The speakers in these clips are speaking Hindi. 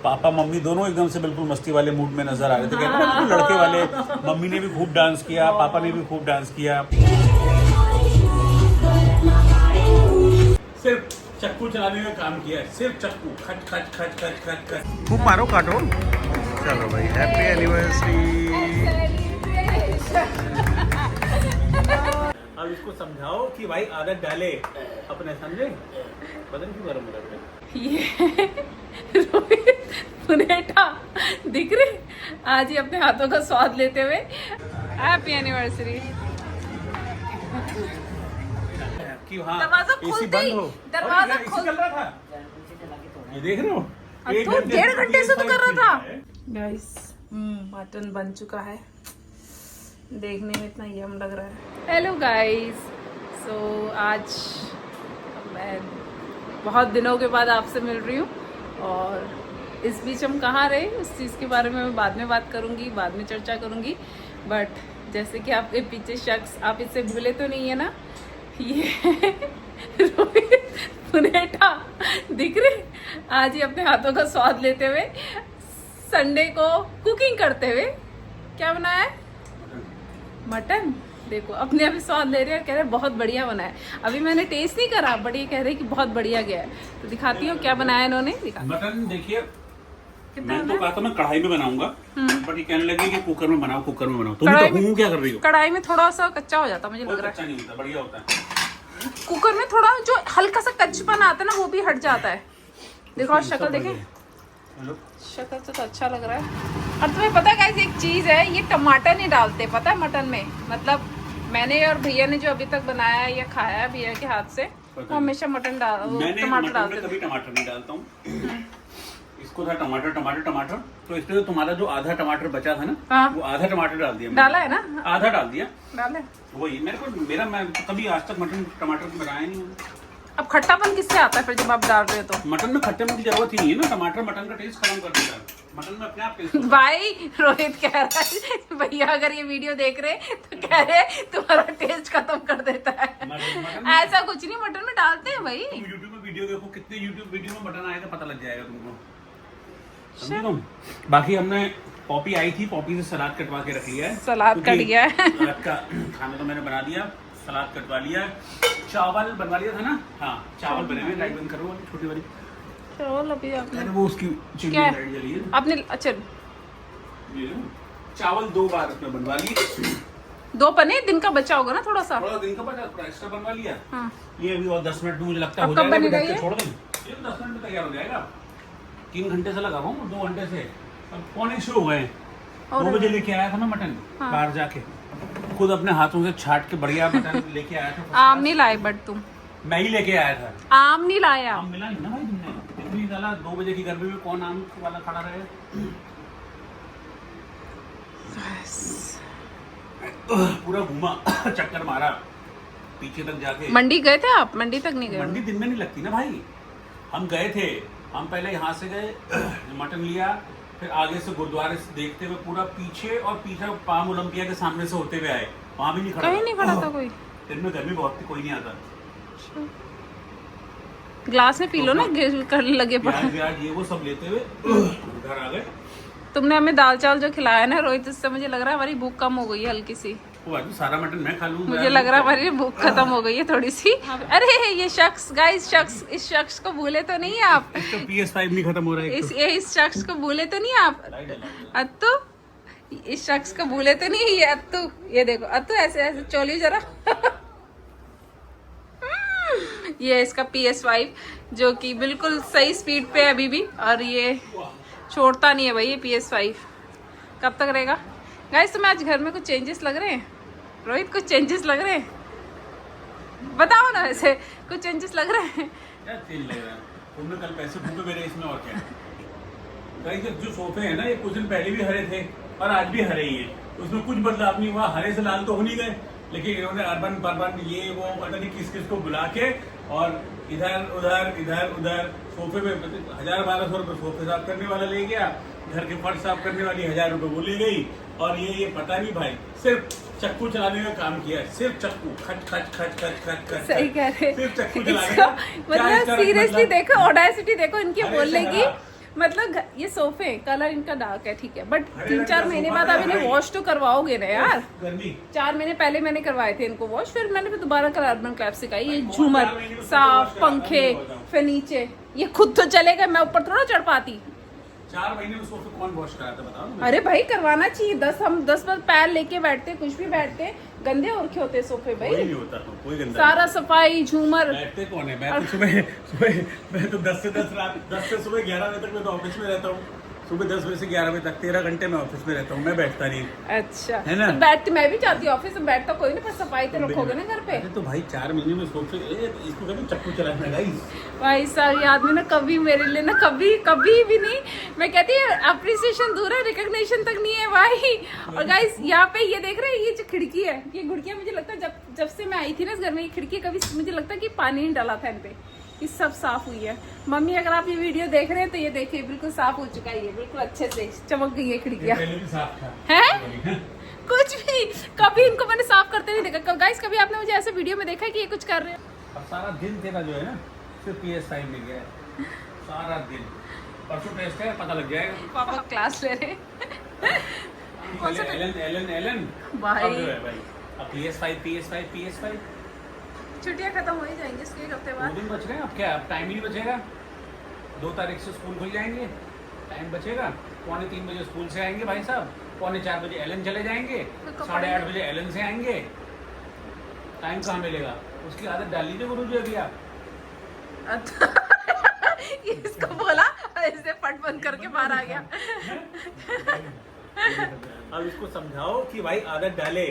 पापा मम्मी दोनों एकदम से बिल्कुल मस्ती वाले मूड में नजर आ रहे थे, कहते हैं ना लड़के वाले। मम्मी ने भी खूब डांस किया, पापा ने भी खूब डांस किया। सिर्फ चक्कू चलाने का काम किया, सिर्फ चक्कू खच खच खच खच खच खच। खूब मारो काटो। चलो भाई, हैप्पी एनिवर्सरी। अब इसको समझाओ कि भाई आदत डाले अपने, समझे? बदन क्यों गरम हो रहा है? ये रोहित पुनेटा दिख रहे आज ही अपने हाथों का स्वाद लेते हुए। Happy anniversary. कि हाँ, दरवाजा एसी खोलते बंद ही हो। दरवाजा और खोल चल रहा था, ये देख रहे हो? तो 1.5 घंटे से तो कर रहा था। गाइस मटन बन चुका है, देखने में इतना यम लग रहा है। हेलो गाइस, सो आज मैं बहुत दिनों के बाद आपसे मिल रही हूँ और इस बीच हम कहाँ रहे उस चीज़ के बारे में मैं बाद में बात करूँगी, बाद में चर्चा करूँगी। बट जैसे कि आपके पीछे शख्स, आप इससे भूले तो नहीं है ना? ये रोहित पुनेटा दिख रहे आज ही अपने हाथों का स्वाद लेते हुए, संडे को कुकिंग करते हुए। क्या बनाया है? मटन। देखो अपने अभी स्वाद ले रहे हैं, कह रहे बहुत बढ़िया बना है। अभी मैंने टेस्ट नहीं करा, बट ये कह रहे कि बहुत बढ़िया गया है। तो दिखाती हूँ क्या बनाया इन्होंने। मटन देखिए, मैं तो कहा था मैं कढ़ाई में बनाऊंगा, बट ये कहने लगी कि कुकर में बनाओ, कुकर में बनाओ। तुम तो क्या कर रही हो? कढ़ाई में थोड़ा सा कच्चा हो जाता, मुझे लग रहा है। कच्चा नहीं होता, बढ़िया होता है। कुकर में थोड़ा जो हल्का सा कच्चापन आता है ना, वो भी हट जाता है। देखो शक्ल देखें, शक्ल से तो अच्छा लग रहा है। और तुम्हें पता है गाइस एक चीज है, ये टमाटर नहीं डालते पता है मटन में। मतलब मैंने और भैया ने जो अभी तक बनाया या खाया है भैया के हाथ से, वो हमेशा मटन टमाटर डालते थे। कभी टमाटर नहीं डालता हूँ। इसको था टमाटर टमाटर टमाटर, तो इसलिए तुम्हारा जो आधा टमाटर बचा था ना, हाँ। वो आधा टमाटर डाल दिया। डाला है ना? आधा डाल दिया। डाले वही मैं कभी आज तक मटन टमाटर बनाया नहीं हूँ। अब खट्टापन किससे आता है फिर जब आप डाल रहे हो तो? मटन में खट्टे की जरूरत ही नहीं है ना, टमाटर मटन का टेस्ट खत्म कर देता है। मटन में अपने आप टेस्ट भाई रोहित कह रहा है भैया अगर ये वीडियो देख रहे तो कह रहे तुम्हारा टेस्ट खत्म कर देता है। ऐसा कुछ नहीं, मटन में डालते हैं भाई। यूट्यूब में वीडियो देखो, कितने यूट्यूब वीडियो में मटन आएगा पता लग जाएगा तुमको, समझे तुम? बाकी हमने पॉपी आई थी, पॉपी से सलाद कटवा के रख लिया है। सलाद कट गया है। सलाद का खाना तो मैंने बना दिया, सलाद कटवा लिया, चावल बनवा लिया था ना। हाँ चावल बने हुए, लाइट बंद करो छोटी वाली। चावल अभी आपने वो उसकी क्या लाइट जली है आपने? अच्छा ये चावल 2 बार उसमें बनवा लिए। 2 पने दिन का बचा होगा ना, थोड़ा सा दिन का बचा, थोड़ा एक्स्ट्रा बनवा लिया। हाँ। ये अभी और 10 मिनट में मुझे लगता है अब कब बनेगा ये? छोड़ दें, ये 10 मिनट में तैयार हो जाएगा। 3 घंटे से लगा हूँ, 2 घंटे से। अब पौने शुरू हो गए। 2 बजे लेके आया था मैं मटन। हाँ। बाहर जाके खुद अपने हाथों से छाट के बढ़िया मटन लेके आया था। आम नहीं लाए बट तुम? मैं ही लेके आया था। आम नहीं लाया? आम मिला नहीं ना भाई तुमने, इतनी साला 2 बजे की गर्मी में कौन आम वाला खड़ा रहे? पूरा घूमा चक्कर मारा पीछे तक जाके। मंडी गए थे आप? मंडी तक नहीं गए? मंडी दिन में नहीं लगती ना भाई। हम गए थे, हम पहले यहाँ से गए, मटन लिया, फिर आगे से गुरुद्वारे से देखते हुए पूरा पीछे, और पीछे पाम ओलंपिया के सामने से होते हुए आए। वहाँ भी नहीं खड़ा, कहीं नहीं खड़ा था कोई। दिन में गर्मी बहुत थी, कोई नहीं आता। ग्लास में पी लो ना, कर लगे प्याज ये वो सब लेते हुए घर आ गए। तुमने हमें दाल चावल जो खिलाया ना रोहित, इससे मुझे लग रहा है हमारी भूख कम हो गई है हल्की सी। सारा मटन मैं खा लूंगा। मुझे लग रहा है हमारी भूख खत्म हो गई है थोड़ी सी। अरे ये शख्स गाइस, इस शख्स को भूले तो नहीं आप? PS5 नहीं खत्म हो रहा है। इस शख्स को भूले तो नहीं आप? अत्तू, इस शख्स को भूले तो नहीं? ये अत्तू, ये देखो अत्तू ऐसे ऐसे चोली जरा। ये इसका PS5 जो कि बिल्कुल सही स्पीड पे है अभी भी, और ये छोड़ता नहीं है भाई ये PS5। कब तक रहेगा गाइस? तुम्हें आज घर में कुछ चेंजेस लग रहे हैं रोहित? कुछ चेंजेस लग रहे हैं? बताओ ना, वैसे कुछ चेंजेस लग रहे हैं? क्या चेंज लग रहा है? तुमने कल पैसे फूके मेरे इसमें, और क्या? गाइस जो सोफे हैं ना, ये कुछ दिन पहले भी हरे थे और आज भी हरे ही हैं, उसमें कुछ बदलाव नहीं हुआ। हरे से लाल तो हो नहीं गए, लेकिन इन्होंने अर्बन परबन ये वो पता नहीं किस किस को बुला के और इधर उधर सोफे में 1000-1200 रुपये सोफे साफ करने वाला ले गया, घर के फर्श साफ करने वाली 1000 रुपये वो ले गई, और ये पता नहीं भाई सिर्फ चक्कू चलाने का काम किया है। सिर्फ चक्कू खच खच खच खच खच खच। सही कह रहे। सिर्फ चक्कू चलाने का। मतलब सीरियसली देखो, ऑडेसिटी देखो इनकी बोलने की। मतलब ये सोफे कलर इनका डार्क है ठीक है, बट हरे 3-4 रंग का महीने सोफा बाद था, अब इन्हें हरे। वॉश तो करवाओगे ना यार। गर्मी 4 महीने पहले मैंने करवाए थे इनको वॉश, फिर मैंने फिर दोबारा कल अर्बन क्रैफ्ट सिखाई। ये भाई, झूमर 4 महीने में उसको साफ wash कराता पंखे नहीं होता। फिर नीचे ये खुद तो चलेगा, मैं ऊपर थोड़ा चढ़ पाती। 4 महीने में सोफे कौन वॉश कराता बताओ ना। अरे भाई करवाना चाहिए, 10 बार पैर लेके बैठते कुछ भी बैठते, गंदे और क्यों होते सोफे कोई भाई। नहीं होता, कोई गंदा सारा सफाई झूमर। बैठते कौन है? मैं तो सुबह सुबह मैं तो 10 से 10 रात 10 से सुबह 11 बजे तक मैं तो ऑफिस में रहता हूँ। सुबह 10 बजे से 11 बजे तक 13 घंटे मैं ऑफिस में रहता हूँ, मैं बैठता नहीं। अच्छा है ना? तो बैठती मैं भी जाती हूँ ऑफिस में, बैठता कोई नहीं, पर सफाई तो रखोगे ना घर पे। अरे तो भाई 4 महीने में सोफे इसको कभी चक्कू चलाना है गाइस। भाई साहब ये आदमी ना कभी मेरे लिए ना कभी कभी भी नहीं, मैं कहती है अप्रिसिएशन दूर है, रिकॉग्निशन तक नहीं है भाई। और गाइस यहाँ पे ये देख रहे हैं, ये जो खिड़की है, ये खिड़कियाँ मुझे लगता है जब से मैं आई थी ना इस घर में, ये खिड़की कभी मुझे लगता है कि पानी नहीं डाला था इन पे, ये सब साफ हुई है। मम्मी अगर आप ये वीडियो देख रहे हैं तो ये देखिए बिल्कुल साफ हो चुका है, ये बिल्कुल अच्छे से चमक गई है खिड़कियाँ। पहले भी साफ था है कुछ भी कभी इनको मैंने साफ करते नहीं देखा। गाइस कभी आपने मुझे ऐसे वीडियो में देखा है कि ये कुछ कर रहे हैं? अब सारा दिन तेरा जो है ना सिर्फ PS5 में गया है, सारा दिन। परसों टेस्ट है, पता लग जाएगा। पापा क्लास ले रहे हैं। कौन सा एलन भाई? अब जो है भाई अब PS5 छुट्टियां खत्म हो ही जाएंगी इसके एक हफ्ते 2 बाद। दिन बच गए। अब क्या, अब टाइम ही नहीं बचेगा। 2 तारीख से स्कूल खुल जाएंगे, टाइम बचेगा। 2:45 बजे स्कूल से आएंगे भाई साहब, 3:45 बजे एलन चले जाएंगे, 8:30 बजे एलन से आएंगे। टाइम कहाँ मिलेगा? उसकी आदत डाल लीजिए गुरु जी अभी आप। ये इसको बोला ऐसे फट बंद करके बाहर आ गया। अब इसको समझाओ कि भाई आदत डाले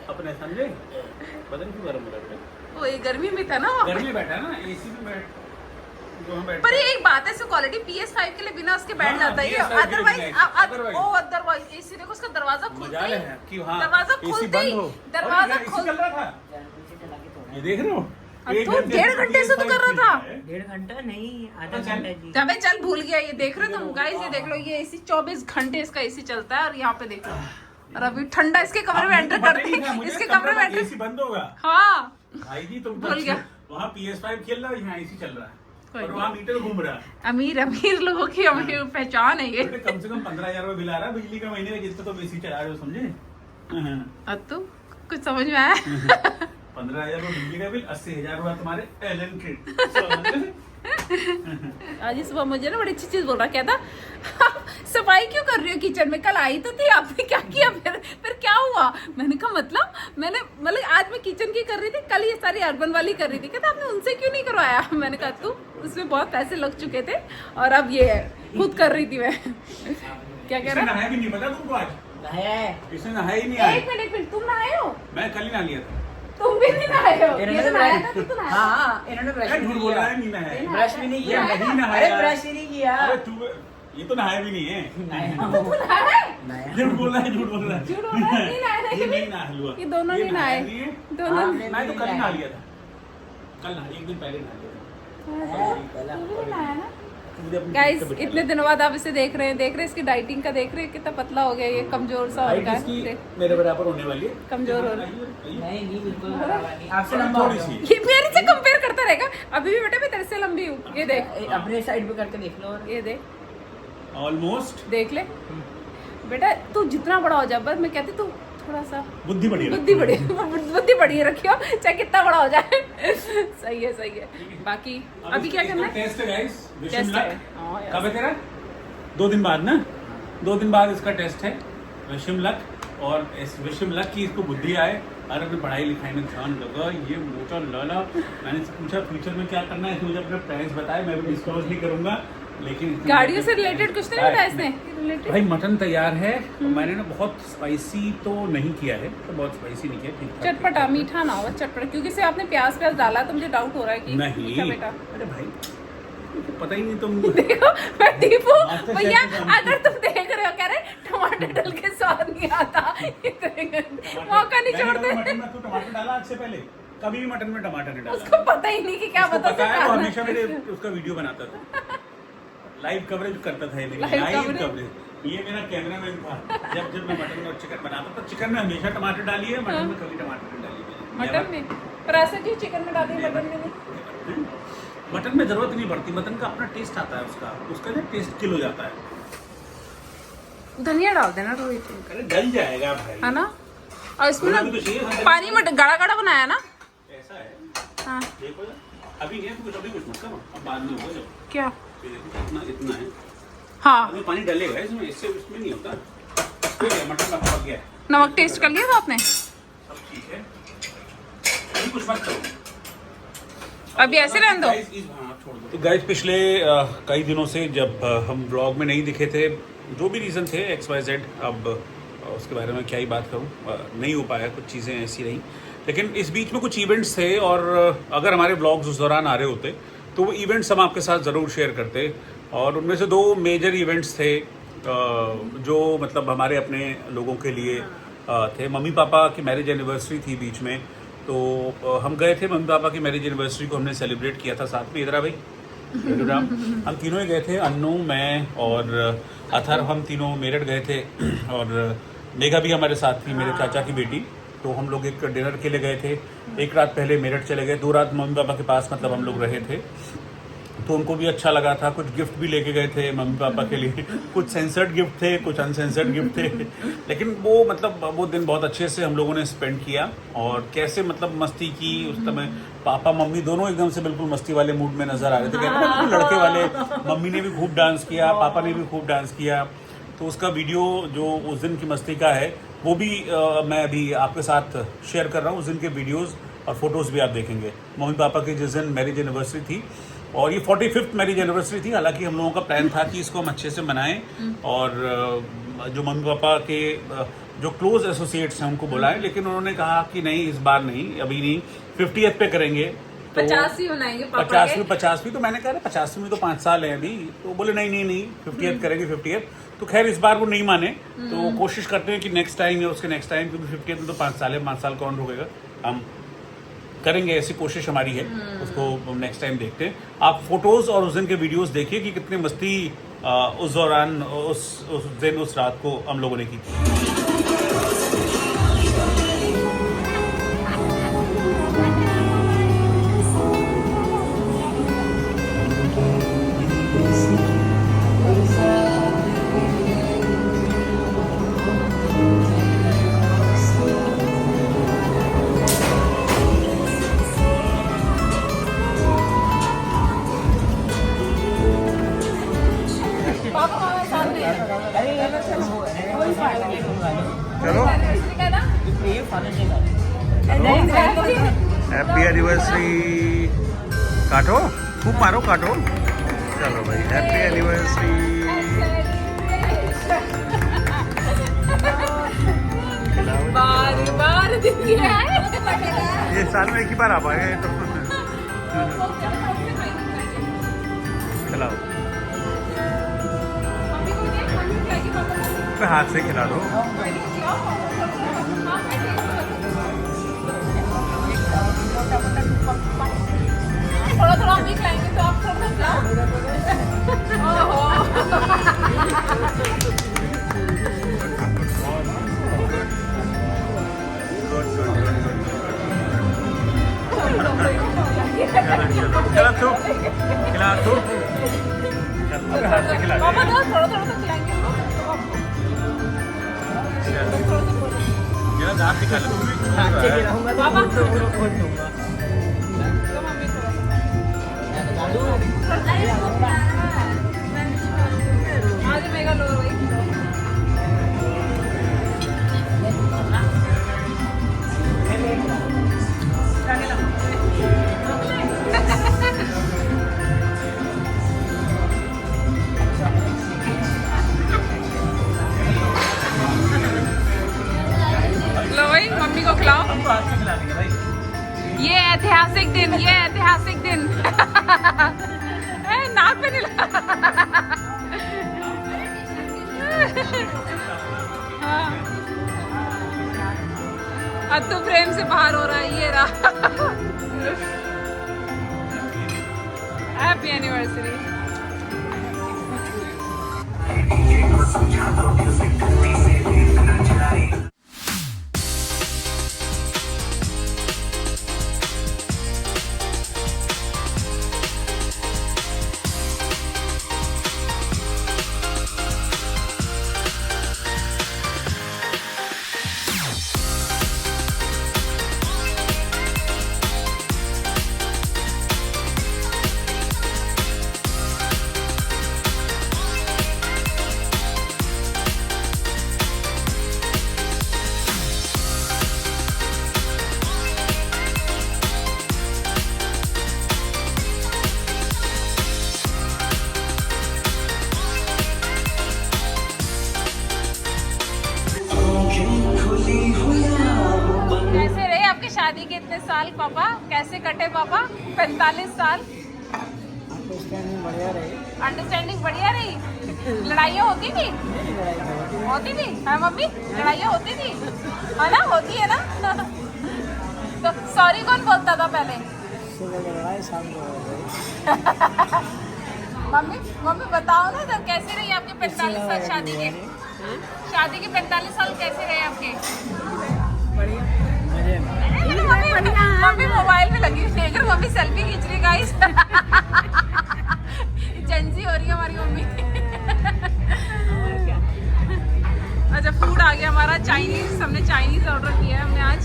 अपने, समझे? पता नहीं क्यों गर्म हो रहा है। वो ये गर्मी में था ना वो। गर्मी में बैठा है ना, एसी में बैठ पर ये एक बात है, इसकी क्वालिटी PS5 के लिए बिना उसके बैठ हाँ, जाता है। PS5 के लिए बिना AC, अदरवाइज एसी देखो उसका दरवाजा खुलते मजाल ही, है कि हाँ दरवाजा AC खुलते बंद ही, हो। दरवाजा और खुल चल रहा था, ये देख रहे हो? अब एक तो घंटे 1.5 घंटे से तो कर रहा था। 1.5 घंटा नहीं, आधा चल। घंटा जी। अबे चल भूल गया। ये देख रहे हो तुम गाइस, ये देख लो, ये एसी 24 घंटे इसका एसी चलता है। और यहाँ पे देख लो, और अभी ठंडा इसके कमरे में एंटर करते हैं, इसके कमरे में एंटर। एसी बंद होगा हाँ भाई जी, तुम भूल गया। वहाँ PS5 खेल रहा है, यहाँ एसी चल रहा कोई है और नहीं। वहाँ मीटर घूम रहा है। अमीर लोगों की हमें पहचान है ये। बेटे, कम से कम 15,000 रुपए बिल आ रहा है बिजली का महीने का, जिसको तुम एसी चला रहे हो, समझे? अब तो कुछ समझ में आया। 15,000 रुपए बिजली का बिल, 80,000 रुपए तुम्हारे एलन के। आज इस सुबह मुझे ना बड़ी अच्छी चीज बोल रहा, कहता सफाई क्यों कर रही हो किचन में? कल आई तो थी, आपने क्या किया? फिर क्या हुआ? मैंने कहा मतलब आज मैं किचन की कर रही थी, कल ये सारी अर्बन वाली कर रही थी। कहता आपने उनसे क्यों नहीं करवाया? मैंने कहा तू उसमें बहुत पैसे लग चुके थे और अब ये खुद कर रही थी मैं। क्या कह रहा? नहाया भी नहीं, पता तुमको? आज नहाया है। इसने नहाया ही नहीं आज। एक मिनट तुम नहाए हो? मैं कल ही नहा लिया था। तुम भी नहीं नहाए हो? ये इन्होंने तो नहाया था, तू तो नहाया था। हाँ, इन्होंने ब्रश क्या भी झूठ नहीं बोल रहा किया। है? नहीं नहाया। ब्रश भी नहीं किया। ये नहीं नहाया। अरे ब्रश भी नहीं किया। अरे तू, ये तो नहाया भी नहीं है। नहाया। तू नहाया है? नहाया। झूठ बोल रहा है, झूठ बोल रहा है। झूठ बोल रहा है, नहीं नहाया ये है। नहीं नहा हुआ। ये दोनों ये नहीं नहाया नहाए। नहीं है। दोनों हाँ, मैं तो कल ही नहा लिया था। कल नहा, एक दिन पहले नहा लिया था। तू भी नहीं नहाया ना? मुझे अपनी गाइस सीट पे बिठा इतने लिया। दिनों बाद आप इसे देख रहे हैं इसकी डाइटिंग का, देख रहे हैं कितना पतला हो गया, ये कमजोर सा हो हाइट गया इसकी है। मेरे बराबर होने वाली है। कमजोर हो रहा है। आइए। नहीं बिल्कुल बराबर नहीं। आपसे लंबा थोड़ी हो सी। गया। ये मेरे से कंपेयर करता रहेगा। अभी भी बेटा मैं तेरे से लंबी हूँ, ये देख, अपने साइड पे करके देख लो। और ये देख, ऑलमोस्ट देख ले बेटा, तू जितना बड़ा हो जा, बस मैं कहती तू थोड़ा सा बुद्धि बढ़ी है। बुद्धि बढ़ी रखियो, चाहे कितना बड़ा हो जाए। सही है। बाकी अभी क्या करना है? टेस्ट है गाइस, विश टेस्ट है। लक। हाँ यार। कब है तेरा? 2 दिन बाद ना? 2 दिन बाद इसका टेस्ट है। विश लक, और इस विश लक की इसको बुद्धि आए और अपनी पढ़ाई लिखाई में ध्यान लगा। ये मोटा लाला, मैंने इससे पूछा फ्यूचर में क्या करना है, इसने मुझे अपने प्लान्स बताए, मैं भी डिस्क्लोज नहीं करूंगा, लेकिन गाड़ियों से रिलेटेड कुछ नहीं बताया इसने? भाई मटन तैयार है। मैंने ना बहुत स्पाइसी तो नहीं किया है, तो बहुत स्पाइसी नहीं किया, ठीक-ठाक चटपटा, मीठा ना हो, चटपटा, क्योंकि से आपने प्याज डाला तो मुझे डाउट हो रहा है कि नहीं। मीठा बेटा। अरे भाई मुझे पता ही नहीं तुम। देखो मैं दीपू मास्टर भैया, शेफ का अगर तुम देख रहे हो, कह रहे टमाटर डल के स्वाद नहीं आता, इतने गंदे मौका नहीं मैंने छोड़ते। कभी मटन में तू टमाटर डाला आज से पहले? कभी भी मटन में टमाटर नहीं डाला। उसको पता ही नहीं कि क्या उसको पता पता है, वो था। हमेशा मेरे उसका वीडियो बनाता था, लाइव कवरेज करता था। ये Live लाइव coverage? कवरेज, ये मेरा कैमरामैन था। जब मैं मटन और चिकन बनाता था, चिकन में हमेशा टमाटर डाली है, मटन में कभी टमाटर नहीं डाली मैंने। मटन में? पर ऐसा क्यों चिकन में डाली, मटन में नहीं? मटन में जरूरत नहीं पड़ती, मटन का अपना टेस्ट आता है, उसका ना टेस्ट किल हो जाता है। धनिया डाल देना रोहित, अरे डल जाएगा भाई, है ना। और इसमें ना तो चाहिए पानी में गाढ़ा गाढ़ा बनाया ना। ऐसा है। हाँ देखो अभी नहीं है तो अभी कुछ मत करो, अब बाद में होगा जब। क्या? इतना है। हाँ अभी पानी डलेगा इसमें, इससे इसमें नहीं होता। हो गया मटन का, पक गया। नमक टेस्ट कर लिया था आपने? सब ठीक है, अभी कुछ मत करो, अभी ऐसे रहने दो। तो गाइस पिछले कई दिनों से जब हम ब्लॉग में नहीं दिखे थे, जो भी रीज़न थे XYZ, अब उसके बारे में क्या ही बात करूं, नहीं हो पाया, कुछ चीज़ें ऐसी रहीं। लेकिन इस बीच में कुछ इवेंट्स थे, और अगर हमारे ब्लॉग्स उस दौरान आ रहे होते तो वो इवेंट्स हम आपके साथ ज़रूर शेयर करते। और उनमें से 2 मेजर इवेंट्स थे जो मतलब हमारे अपने लोगों के लिए थे। मम्मी पापा की मैरिज एनिवर्सरी थी बीच में, तो हम गए थे। मम्मी पापा की मैरिज एनिवर्सरी को हमने सेलिब्रेट किया था साथ में। इधर भाई हम तीनों ही गए थे, अन्नू, मैं और अथर, हम तीनों मेरठ गए थे। और मेघा भी हमारे साथ थी, मेरे चाचा की बेटी। तो हम लोग एक डिनर के लिए गए थे। एक रात पहले मेरठ चले गए, 2 रात मम्मी पापा के पास मतलब हम लोग रहे थे। तो उनको भी अच्छा लगा था। कुछ गिफ्ट भी लेके गए थे मम्मी पापा के लिए, कुछ सेंसर्ड गिफ्ट थे, कुछ अनसेंसर्ड गिफ्ट थे। लेकिन वो मतलब वो दिन बहुत अच्छे से हम लोगों ने स्पेंड किया, और कैसे मतलब मस्ती की उस समय। पापा मम्मी दोनों एकदम से बिल्कुल मस्ती वाले मूड में नजर आ रहे थे, कहते हैं बिल्कुल लड़के वाले। मम्मी ने भी खूब डांस किया, पापा ने भी खूब डांस किया। तो उसका वीडियो जो उस दिन की मस्ती का है वो भी मैं अभी आपके साथ शेयर कर रहा हूँ। उस दिन के वीडियोज़ और फोटोज़ भी आप देखेंगे। मम्मी पापा की जिस दिन मैरिज एनिवर्सरी थी, और ये 45th मैरिज एनिवर्सरी थी। हालांकि हम लोगों का प्लान था कि इसको हम अच्छे से मनाएं, और जो मम्मी पापा के जो क्लोज एसोसिएट्स हैं उनको बुलाएं। लेकिन उन्होंने कहा कि नहीं, इस बार नहीं, अभी नहीं, 50th पे करेंगे। तो 50वीं मनाएंगे पापा के। 50वीं तो मैंने कहा 50वीं तो 5 साल है अभी। तो बोले नहीं 50th करेंगे 50th। तो खैर इस बार वो नहीं माने, तो कोशिश करते हैं कि नेक्स्ट टाइम या उसके नेक्स्ट टाइम, क्योंकि 50th में तो 5 साल है, 5 साल कौन रोकेगा, हम करेंगे, ऐसी कोशिश हमारी है। उसको नेक्स्ट टाइम देखते हैं। आप फोटोज और उस दिन के वीडियोस देखिए कि कितनी मस्ती उस दौरान, उस दिन, उस रात को हम लोगों ने की थी। चलो हैप्पी एनिवर्सरी, काटो, खूब मारो, काटो। चलो भाई, हैप्पी एनिवर्सरी। बार ये साल में एक ही बार आ पाएगा तो। खिलाओ, हाथ से खिला दो। थोड़ा थोड़ा हम भी खिलाएंगे, तो आप थोड़ा खिलाओ। खिला दो, खिला दो, हाथ से खिला दो। पापा थोड़ा थोड़ा तो खिलाएंगे। मेरा दांत निकाल आज मेगा लो भाई। लो भाई, मम्मी को खिलाओ। हमको हाथ से खिला देंगे भाई। ये ऐतिहासिक दिन, ये ऐतिहासिक दिन। नाक पे नहीं हाँ। अत्तू फ्रेम से बाहर हो रहा है, ये रहा। Happy anniversary. शादी के इतने साल पापा कैसे कटे पापा? 45 साल अंडरस्टैंडिंग बढ़िया रही। अंडरस्टैंडिंग बढ़िया रही? लड़ाइयाँ होती थी? होती थी है मम्मी? लड़ाइयाँ होती थी है ना? होती है ना? तो सॉरी कौन बोलता था पहले? लड़ाई शाम को मम्मी मम्मी बताओ ना तो कैसे रही आपके 45 साल शादी के? शादी के 45 साल कैसे रहे आपके? मजे में। मम्मी मोबाइल में लगी हुई है, अगर मम्मी सेल्फी खींच रही गाइस। जेंजी हो रही है हमारी मम्मी। अच्छा फूड आ गया हमारा चाइनीज, हमने चाइनीज ऑर्डर किया है हमने आज।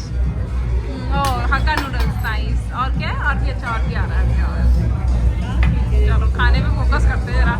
हक्का नूडल्स नाइस। और क्या है? और भी अच्छा और भी आ रहा है। चलो खाने पे फोकस करते हैं जरा।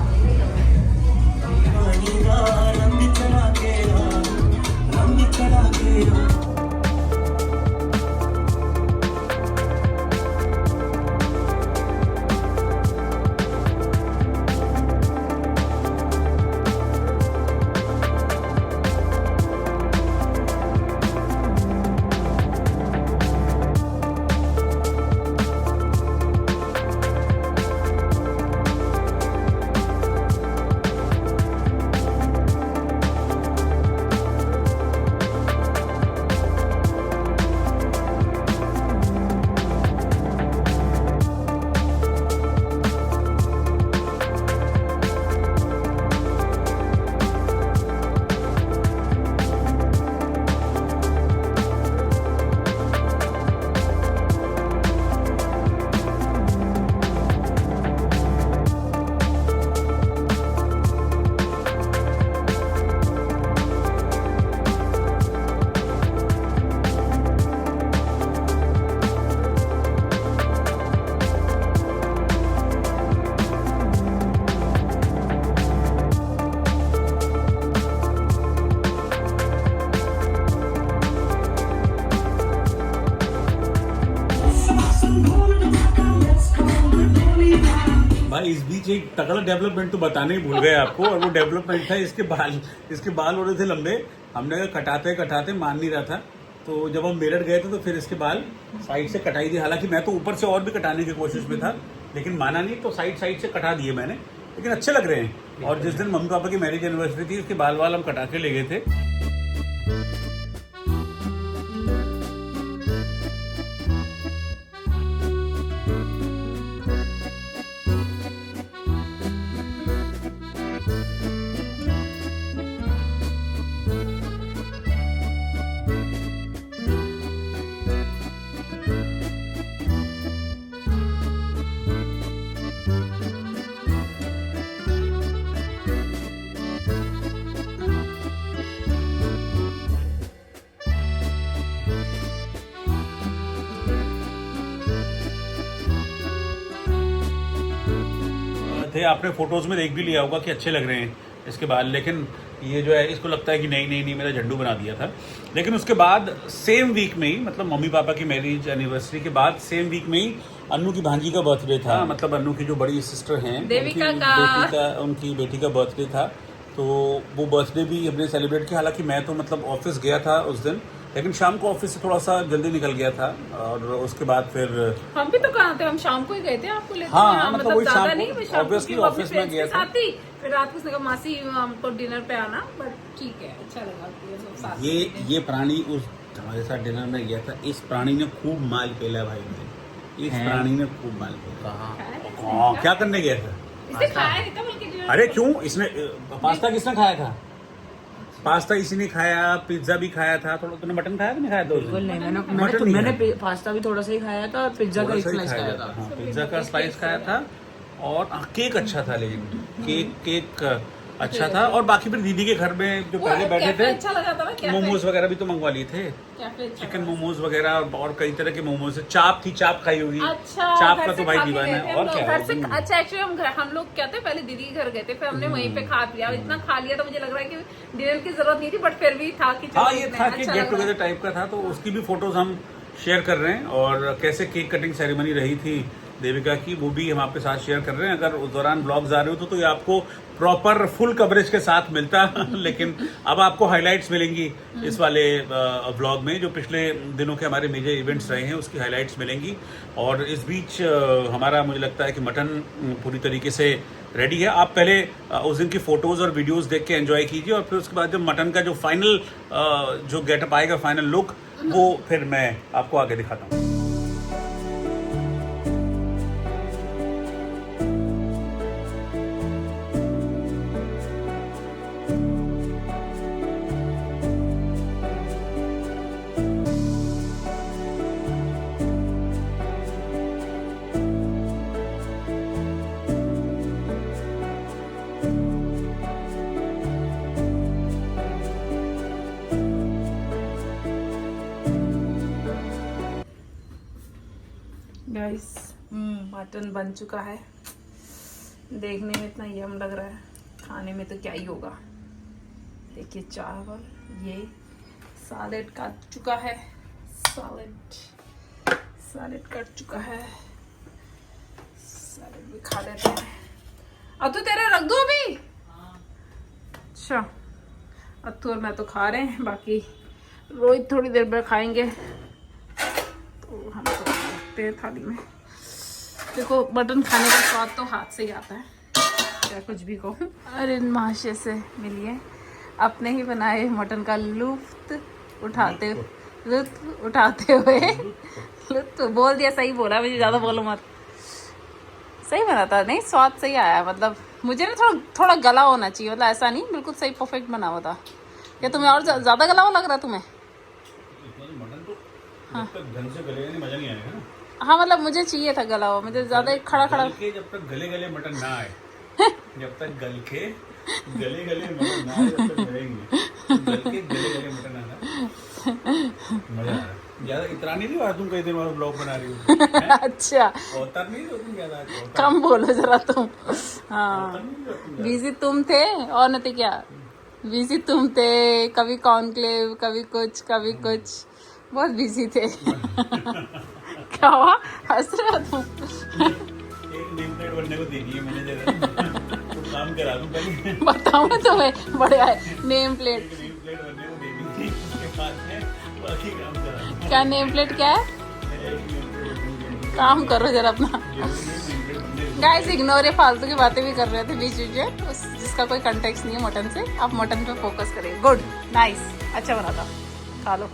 भाई इस बीच एक तगड़ा डेवलपमेंट तो बताने ही भूल गए आपको, और वो डेवलपमेंट था इसके बाल हो रहे थे लंबे। हमने कटाते कटाते मान नहीं रहा था, तो जब हम मेरठ गए थे तो फिर इसके बाल साइड से कटाई दी। हालांकि मैं तो ऊपर से और भी कटाने की कोशिश में था, लेकिन माना नहीं, तो साइड से कटा दिए मैंने, लेकिन अच्छे लग रहे हैं। और जिस दिन मम्मी पापा की मैरिज एनिवर्सरी थी, इसके बाल हम कटा के ले गए थे। थे, आपने फोटोज में देख भी लिया होगा कि अच्छे लग रहे हैं इसके बाल, लेकिन ये जो है इसको लगता है कि नहीं मेरा झंडू बना दिया था। लेकिन उसके बाद सेम वीक में ही, मतलब मम्मी पापा की मैरिज एनिवर्सरी के बाद सेम वीक में ही अन्नू की भांजी का बर्थडे था। मतलब अन्नू की जो बड़ी सिस्टर हैं, उनकी बेटी का बर्थडे था, तो वो बर्थडे भी हमने सेलिब्रेट किया। हालांकि मैं तो मतलब ऑफिस गया था उस दिन, लेकिन शाम को ऑफिस से थोड़ा सा जल्दी निकल गया था, और उसके बाद फिर हम भी तो कहाँ थे, हम शाम को ही गए थे आपको लेते। हाँ, मतलब वही शाम को ऑब्वियसली ऑफिस में गया था। फिर रात को उसने कहा मासी हमको डिनर पे आना, बट ठीक है, अच्छा लगा। ये प्राणी उस हमारे साथ डिनर में गया था। इस प्राणी ने खूब माल पेला भाई, इस प्राणी ने खूब माल पेला। कहाँ क्या करने गया था? इसने खाया नहीं था बल्कि dinner। अरे क्यों, इसने पास्ता किसने खाया था? पास्ता इसी ने खाया, पिज्जा भी खाया था। थोड़ा तूने मटन खाया कि नहीं खाया? बिल्कुल नहीं, मैंने पास्ता भी थोड़ा सा ही खाया था, पिज्जा का एक स्लाइस खाया था। हाँ, पिज्जा का स्लाइस खाया था, और केक अच्छा था, लेकिन केक अच्छा था। और बाकी फिर दीदी के घर में जो पहले बैठे थे, अच्छा लगा था ना, मोमोज वगैरह भी तो मंगवा लिए थे, चिकन मोमोज वगैरह और कई तरह के मोमोज। चाप थी, चाप खाई होगी। अच्छा, चाप का तो भाई दीवाना है। और क्या है? अच्छा एक्चुअली हम लोग क्या थे, पहले दीदी के घर गए थे, फिर हमने वहीं पे खा लिया। इतना खा लिया तो मुझे लग रहा है कि डिनर की जरूरत नहीं थी, बट फिर भी था कि हाँ, ये था कि गेट टुगेदर टाइप का था। तो उसकी भी फोटोज हम शेयर कर रहे हैं, और कैसे केक कटिंग सेरेमनी रही थी देविका की, वो भी हम आपके साथ शेयर कर रहे हैं। अगर उस दौरान ब्लॉग्स आ रहे हो तो ये आपको प्रॉपर फुल कवरेज के साथ मिलता लेकिन अब आपको हाइलाइट्स मिलेंगी इस वाले व्लॉग में, जो पिछले दिनों के हमारे मेजर इवेंट्स रहे हैं उसकी हाइलाइट्स मिलेंगी। और इस बीच हमारा मुझे लगता है कि मटन पूरी तरीके से रेडी है। आप पहले उस दिन की फोटोज और वीडियोस देख के एंजॉय कीजिए और फिर उसके बाद जब मटन का जो फाइनल जो गेटअप आएगा, फाइनल लुक, वो फिर मैं आपको आगे दिखाता हूँ। गाइस मटन बन चुका है। देखने में इतना यम लग रहा है, खाने में तो क्या ही होगा। देखिए चावल, ये सैलेड कट चुका है, सैलेड कट चुका है, सैलेड भी खा लेते हैं। अब तो तेरे रख दो अभी। अच्छा, अत्तू और मैं तो खा रहे हैं, बाकी रोहित थोड़ी देर में खाएंगे, तो हम तो रखते हैं थाली में। देखो मटन खाने का स्वाद तो हाथ से ही आता है, क्या कुछ भी कहूँ। अरे महाशय से मिलिए, अपने ही बनाए मटन का लुत्फ उठाते हुए लुत्फ बोल दिया, सही बोला, मुझे ज़्यादा बोलो मत। सही बना था, नहीं स्वाद सही आया। मतलब मुझे ना थोड़ा गला होना चाहिए, मतलब ऐसा नहीं बिल्कुल सही परफेक्ट बना हुआ था। क्या तुम्हें और ज़्यादा गला हुआ लग रहा तुम्हें? ढंग से गलेगा नहीं, मजा नहीं आएगा ना। हाँ मतलब मुझे चाहिए था गला हुआ, मुझे ज्यादा खड़ा जब तक गले मटन ना आए जब तक गले मटन ना आए तब तक गलेंगे। गले मटन आना मजा आ रहा है। ज्यादा इतना नहीं हुआ, तुम कई दिन बाद ब्लॉग बना रही हो। अच्छा होता नहीं हो तुम ज्यादा, कम बोलो जरा तुम। हाँ बिजी तुम थे और नहीं क्या, बिजी तुम थे, कभी कॉन्क्लेव, कभी कुछ बहुत बिजी थे। क्या हुआ, हंस रहे हो तुम? एक नेम प्लेट बनने को दे दी है मैंने, जरा तो काम करा दूं पहले। बताओ ना तुम्हें, बढ़िया है नेम प्लेट। नेम प्लेट बनने को दे दी थी, उसके बाद में बाकी काम करा दूं। क्या नेम प्लेट क्या है? काम करो जरा अपना। गाइस इग्नोर, ये फालतू की बातें भी कर रहे थे बीच में, जिसका कोई कंटेक्स्ट नहीं है मटन से। आप मटन पे फोकस करिए। गुड, नाइस, अच्छा बना था, खा लो।